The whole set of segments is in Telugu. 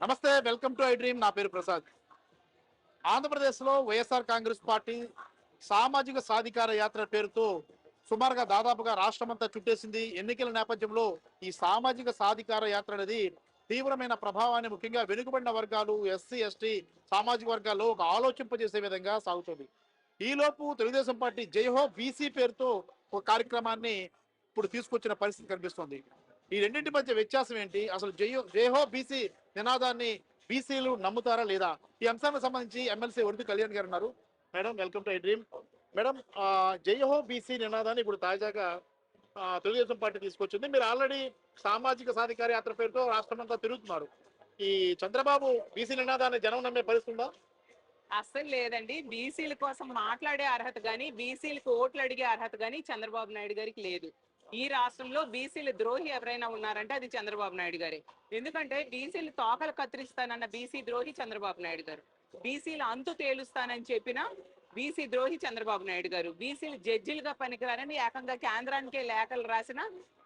నమస్తే, వెల్కమ్ టు ఐ డ్రీమ్. నా పేరు ప్రసాద్. ఆంధ్రప్రదేశ్లో వైఎస్ఆర్ కాంగ్రెస్ పార్టీ సామాజిక సాధికార యాత్ర పేరుతో సుమారుగా దాదాపుగా రాష్ట్రమంతా చుట్టేసింది. ఎన్నికల నేపథ్యంలో ఈ సామాజిక సాధికార యాత్ర అనేది తీవ్రమైన ప్రభావాన్ని ముఖ్యంగా వెనుకబడిన వర్గాలు, ఎస్సీ ఎస్టీ సామాజిక వర్గాల్లో ఒక ఆలోచింపజేసే విధంగా సాగుతుంది. ఈలోపు తెలుగుదేశం పార్టీ జైహో బీసీ పేరుతో ఒక కార్యక్రమాన్ని ఇప్పుడు తీసుకొచ్చిన పరిస్థితి కనిపిస్తుంది. ఈ రెండింటి మధ్య వ్యత్యాసం ఏంటి? అసలు జైహో బీసీ నినాదాన్ని బీసీలు నమ్ముతారా లేదా? ఈ అంశానికి సంబంధించి ఎమ్మెల్సీ ఒడిపి కళ్యాణ్ గారు ఉన్నారు. Madam, welcome to I dream. Madam, Jai Ho BC నినాదాన్ని ఇప్పుడు తాజాగా తెలుగుదేశం పార్టీ తీసుకొచ్చింది. మీరు ఆల్రెడీ సామాజిక సాధికార యాత్ర పేరుతో రాష్ట్రమంతా తిరుగుతున్నారు. ఈ చంద్రబాబు బీసీ నినాదాన్ని జనం నమ్మే పరిస్థితి ఉందా? అస్సలు లేదండి. బీసీల కోసం మాట్లాడే అర్హత గాని, బీసీలకు ఓట్లు అడిగే అర్హత గాని చంద్రబాబు నాయుడు గారికి లేదు. ఈ రాష్ట్రంలో బీసీల ద్రోహి ఎవరైనా ఉన్నారంటే అది చంద్రబాబు నాయుడు గారే. ఎందుకంటే బీసీలు తోకలు కత్తిరిస్తానన్న బీసీ ద్రోహి చంద్రబాబు నాయుడు గారు. బీసీల అంతు తేలుస్తానని చెప్పిన బీసీ ద్రోహి చంద్రబాబు నాయుడు గారు. బీసీలు జడ్జిలుగా పనికిరారని ఏకంగా కేంద్రానికే లేఖలు రాసిన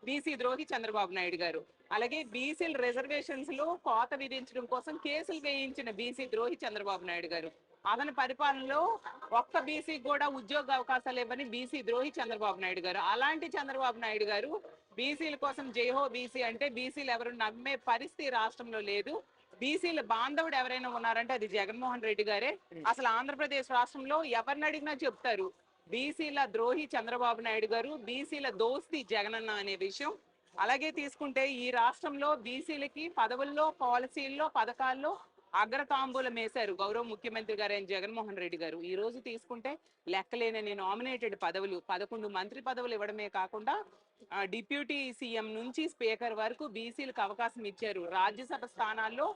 బీసీ ద్రోహి చంద్రబాబు నాయుడు గారు. అలాగే బీసీల రిజర్వేషన్స్ లో కోత విధించడం కోసం కేసులు వేయించిన బీసీ ద్రోహి చంద్రబాబు నాయుడు గారు. అతని పరిపాలనలో ఒక్క బీసీ కూడా ఉద్యోగ అవకాశాలు ఇవ్వని బీసీ ద్రోహి చంద్రబాబు నాయుడు గారు. అలాంటి చంద్రబాబు నాయుడు గారు బీసీల కోసం జైహో బీసీ అంటే బీసీలు ఎవరు నమ్మే పరిస్థితి రాష్ట్రంలో లేదు. బీసీల బాంధవుడు ఎవరైనా ఉన్నారంటే అది జగన్మోహన్ రెడ్డి గారే. అసలు ఆంధ్రప్రదేశ్ రాష్ట్రంలో ఎవరిని అడిగినా చెప్తారు బీసీల ద్రోహి చంద్రబాబు నాయుడు గారు, బీసీల దోస్తి జగనన్న అనే విషయం. అలాగే తీసుకుంటే ఈ రాష్ట్రంలో బీసీలకి పదవుల్లో, పాలసీల్లో, పథకాల్లో అగ్రతాంబూలం వేశారు గౌరవ ముఖ్యమంత్రి గారు అయిన జగన్మోహన్ రెడ్డి గారు. ఈ రోజు తీసుకుంటే లెక్కలేనని నామినేటెడ్ పదవులు 11 మంత్రి పదవులు ఇవ్వడమే కాకుండా డిప్యూటీ సీఎం నుంచి స్పీకర్ వరకు బీసీలకు అవకాశం ఇచ్చారు. రాజ్యసభ స్థానాల్లో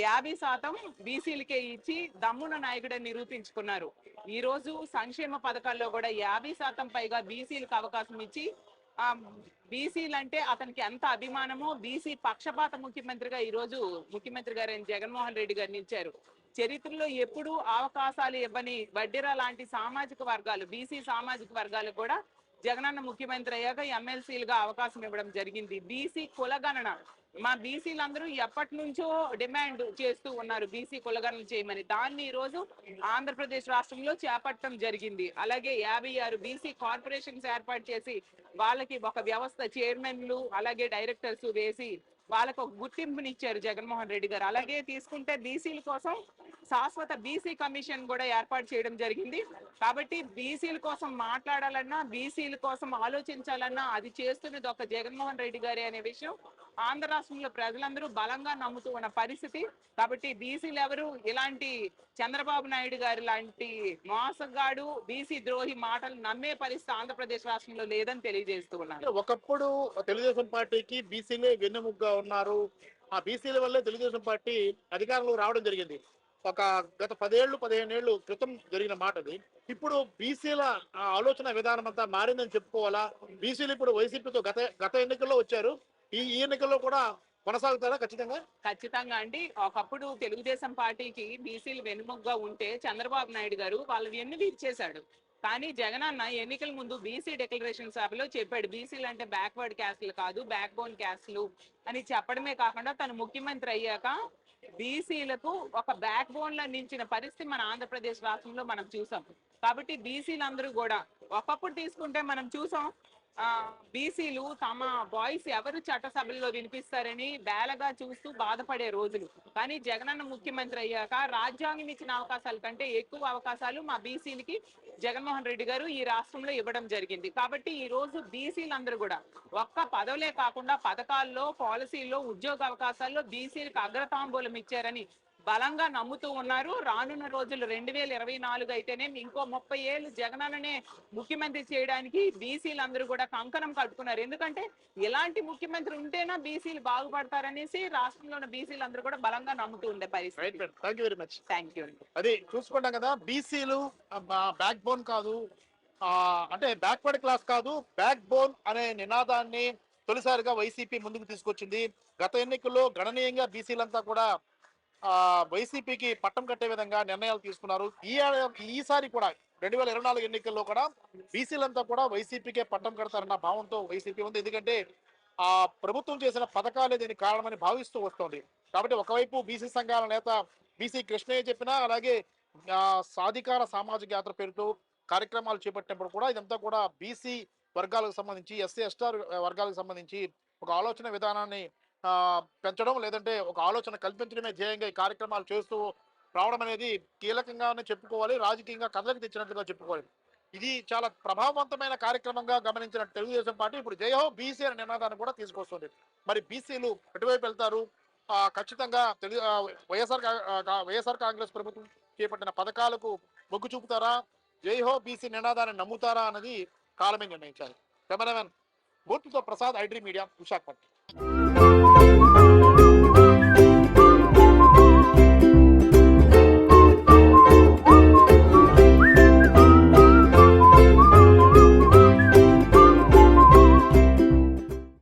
50% బీసీలకే ఇచ్చి దమ్మున నాయకుడని నిరూపించుకున్నారు. ఈ రోజు సంక్షేమ పథకాల్లో కూడా 50% పైగా బీసీలకు అవకాశం ఇచ్చి ఆ బీసీలు అంటే అతనికి ఎంత అభిమానమో బీసీ పక్షపాత ముఖ్యమంత్రిగా ఈ రోజు ముఖ్యమంత్రి గారు జగన్మోహన్ రెడ్డి గారిని ఇచ్చారు. చరిత్రలో ఎప్పుడు అవకాశాలు ఇవ్వని వడ్డెర లాంటి సామాజిక వర్గాలు, బీసీ సామాజిక వర్గాలకు కూడా జగనన్న ముఖ్యమంత్రి అయ్యాక ఎమ్మెల్సీలుగా అవకాశం ఇవ్వడం జరిగింది. బీసీ కులగణన మా బీసీలందరూ ఎప్పటి నుంచో డిమాండ్ చేస్తూ ఉన్నారు బీసీ కులగణన చేయమని. దాన్ని ఈ రోజు ఆంధ్రప్రదేశ్ రాష్ట్రంలో చేపట్టడం జరిగింది. అలాగే 56 బీసీ కార్పొరేషన్స్ ఏర్పాటు చేసి వాళ్ళకి ఒక వ్యవస్థ చైర్మన్లు అలాగే డైరెక్టర్స్ వేసి వాళ్ళకు ఒక గుర్తింపునిచ్చారు జగన్మోహన్ రెడ్డి గారు. అలాగే తీసుకుంటే బీసీల కోసం శాశ్వత బీసీ కమిషన్ కూడా ఏర్పాటు చేయడం జరిగింది. కాబట్టి బీసీల కోసం మాట్లాడాలన్నా, బీసీల కోసం ఆలోచించాలన్నా అది చేస్తున్నది ఒక జగన్మోహన్ రెడ్డి గారి అనే విషయం ఆంధ్ర రాష్ట్రంలో ప్రజలందరూ బలంగా నమ్ముతూ ఉన్న పరిస్థితి. కాబట్టి బీసీలు ఎవరు ఇలాంటి చంద్రబాబు నాయుడు గారి లాంటి మోసగాడు బీసీ ద్రోహి మాటలు నమ్మే పరిస్థితి ఆంధ్రప్రదేశ్ రాష్ట్రంలో లేదని తెలియజేస్తూ ఉన్నారు. ఒకప్పుడు తెలుగుదేశం పార్టీకి బీసీలే వెన్నెముగ్గా ఉన్నారు. ఆ బీసీల వల్లే తెలుగుదేశం పార్టీ అధికారంలో రావడం జరిగింది. ఒక గత 10 ఏళ్ళు 15 ఏళ్ళు క్రితం జరిగిన మాట అది. ఇప్పుడు బీసీల ఆలోచన విధానం అంతా మారిందని చెప్పుకోవాలా? బీసీలు ఇప్పుడు వైసీపీతో గత గత ఎన్నికల్లో వచ్చారు. ఈ ఎన్నికల్లో కూడా కొనసాగుతారా? ఖచ్చితంగా ఖచ్చితంగా అండి. ఒకప్పుడు తెలుగుదేశం పార్టీకి బీసీలు వెనుముగ్గా ఉంటే చంద్రబాబు నాయుడు గారు వాళ్ళ వెన్ను విరిచేశాడు. కానీ జగన్ అన్న ఎన్నికల ముందు బీసీ డిక్లరేషన్ సభలో చెప్పాడు బీసీలు అంటే బ్యాక్వర్డ్ క్యాస్ట్లు కాదు, బ్యాక్ బోన్ క్యాస్ట్లు అని చెప్పడమే కాకుండా తను ముఖ్యమంత్రి అయ్యాక బీసీలకు ఒక బ్యాక్ బోన్ లో నించిన పరిస్థితి మన ఆంధ్రప్రదేశ్ రాష్ట్రంలో మనం చూసాం. కాబట్టి బీసీలందరూ కూడా ఒకప్పుడు తీసుకుంటే మనం చూసాం బీసీలు తమ వాయిస్ ఎవరు చట్టసభల్లో వినిపిస్తారని బేలగా చూస్తూ బాధపడే రోజులు. కానీ జగనన్న ముఖ్యమంత్రి అయ్యాక రాజ్యాంగం ఇచ్చిన అవకాశాల కంటే ఎక్కువ అవకాశాలు మా బీసీలకి జగన్మోహన్ రెడ్డి గారు ఈ రాష్ట్రంలో ఇవ్వడం జరిగింది. కాబట్టి ఈ రోజు బీసీలందరూ కూడా ఒక్క పదవులే కాకుండా పథకాల్లో, పాలసీల్లో, ఉద్యోగ అవకాశాల్లో బీసీలకు అగ్రతాంబూలం ఇచ్చారని బలంగా నమ్ముతూ ఉన్నారు. రానున్న రోజులు 2024 అయితేనే ఇంకో 30 ఏళ్ళు జగనన్ననే ముఖ్యమంత్రి చేయడానికి బీసీలందరూ కూడా కంకణం కట్టుకున్నారు. ఎందుకంటే ఇలాంటి ముఖ్యమంత్రి ఉంటేనా బీసీలు బాగుపడతారనేసి రాష్ట్రంలో ఉన్న బీసీలందరూ కూడా బలంగా నమ్ముతూ ఉండే పరిస్థితి. Thank you. అది చూసుకుంటాం కదా. బీసీలు బ్యాక్ బోన్ కాదు, అంటే బ్యాక్వర్డ్ క్లాస్ కాదు, బ్యాక్ బోన్ అనే నినాదాన్ని తొలిసారిగా వైసీపీ ముందుకు తీసుకొచ్చింది. గత ఎన్నికల్లో గణనీయంగా బీసీలంతా కూడా వైసీపీకి పట్టం కట్టే విధంగా నిర్ణయాలు తీసుకున్నారు. ఈసారి కూడా 2024 ఎన్నికల్లో కూడా బీసీలంతా కూడా వైసీపీకే పట్టం కడతారన్న భావంతో వైసీపీ ఉంది. ఎందుకంటే ఆ ప్రభుత్వం చేసిన పథకాలే దీనికి కారణమని భావిస్తూ వస్తోంది. కాబట్టి ఒకవైపు బీసీ సంఘాల నేత బీసీ కృష్ణయ్య చెప్పినా, అలాగే సాధికార సామాజిక యాత్ర పేరుతో కార్యక్రమాలు చేపట్టినప్పుడు కూడా ఇదంతా కూడా బీసీ వర్గాలకు సంబంధించి, ఎస్సీ ఎస్టార్ వర్గాలకు సంబంధించి ఒక ఆలోచన విధానాన్ని పెంచడం, లేదంటే ఒక ఆలోచన కల్పించడమే ధ్యేయంగా ఈ కార్యక్రమాలు చేస్తూ రావడం అనేది కీలకంగానే చెప్పుకోవాలి, రాజకీయంగా కథలకు తెచ్చినట్లుగా చెప్పుకోవాలి. ఇది చాలా ప్రభావవంతమైన కార్యక్రమంగా గమనించిన తెలుగుదేశం పార్టీ ఇప్పుడు జయహో బీసీ అనే నినాదాన్ని కూడా తీసుకొస్తుంది. మరి బీసీలు ఎటువైపు వెళ్తారు? ఖచ్చితంగా వైఎస్ఆర్ కాంగ్రెస్ ప్రభుత్వం చేపట్టిన పథకాలకు మొగ్గు చూపుతారా, జైహో బీసీ నినాదాన్ని నమ్ముతారా అన్నది కాలమే నిర్ణయించాలి. కెమెరామెన్ మూర్తితో ప్రసాద్, ఐడ్రీ మీడియా, విశాఖపట్నం.